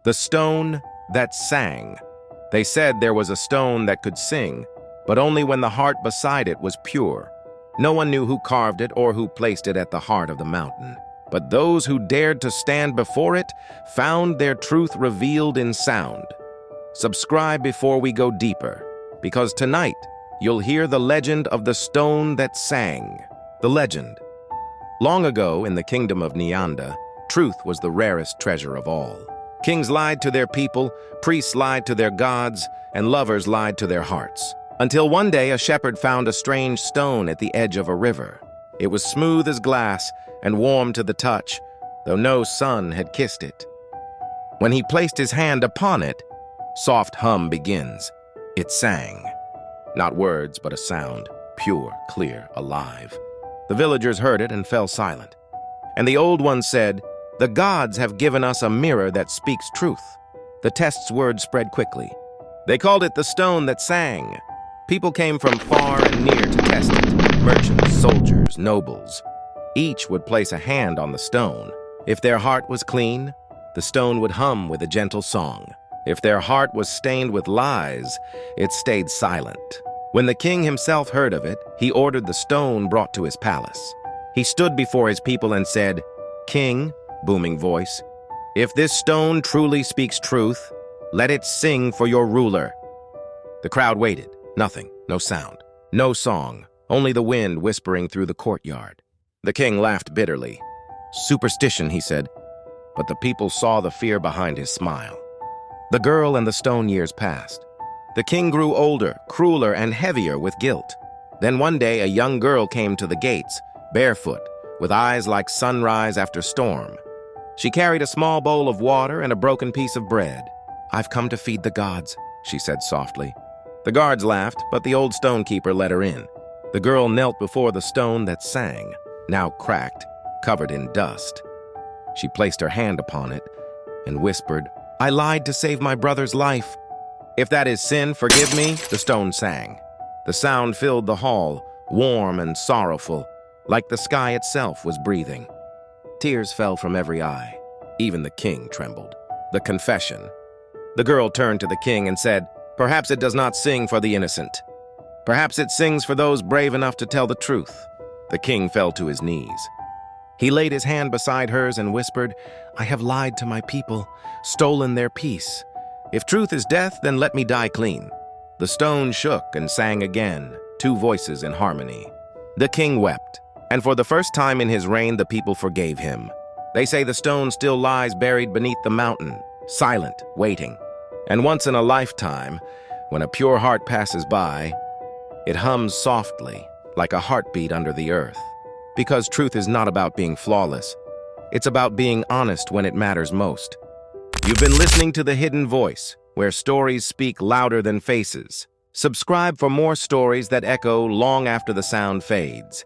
The stone that sang. They said there was a stone that could sing, but only when the heart beside it was pure. No one knew who carved it or who placed it at the heart of the mountain. But those who dared to stand before it found their truth revealed in sound. Subscribe before we go deeper, because tonight you'll hear the legend of the stone that sang. The legend. Long ago, in the kingdom of Nyanda, truth was the rarest treasure of all. Kings lied to their people, priests lied to their gods, and lovers lied to their hearts. Until one day a shepherd found a strange stone at the edge of a river. It was smooth as glass and warm to the touch, though no sun had kissed it. When he placed his hand upon it, soft hum begins. It sang. Not words, but a sound, pure, clear, alive. The villagers heard it and fell silent. And the old one said, "The gods have given us a mirror that speaks truth." The test's word spread quickly. They called it the stone that sang. People came from far and near to test it. Merchants, soldiers, nobles. Each would place a hand on the stone. If their heart was clean, the stone would hum with a gentle song. If their heart was stained with lies, it stayed silent. When the king himself heard of it, he ordered the stone brought to his palace. He stood before his people and said, "King," booming voice, "if this stone truly speaks truth, let it sing for your ruler." The crowd waited. Nothing, no sound, no song, only the wind whispering through the courtyard. The king laughed bitterly. "Superstition," he said, but the people saw the fear behind his smile. The girl and the stone years passed. The king grew older, crueler, and heavier with guilt. Then one day a young girl came to the gates, barefoot, with eyes like sunrise after storm. She carried a small bowl of water and a broken piece of bread. "I've come to feed the gods," she said softly. The guards laughed, but the old stonekeeper let her in. The girl knelt before the stone that sang, now cracked, covered in dust. She placed her hand upon it and whispered, "I lied to save my brother's life. If that is sin, forgive me," the stone sang. The sound filled the hall, warm and sorrowful, like the sky itself was breathing. Tears fell from every eye. Even the king trembled. The confession. The girl turned to the king and said, "Perhaps it does not sing for the innocent. Perhaps it sings for those brave enough to tell the truth." The king fell to his knees. He laid his hand beside hers and whispered, "I have lied to my people, stolen their peace. If truth is death, then let me die clean." The stone shook and sang again, two voices in harmony. The king wept, and for the first time in his reign the people forgave him. They say the stone still lies buried beneath the mountain, silent, waiting. And once in a lifetime, when a pure heart passes by, it hums softly, like a heartbeat under the earth. Because truth is not about being flawless. It's about being honest when it matters most. You've been listening to The Hidden Voice, where stories speak louder than faces. Subscribe for more stories that echo long after the sound fades.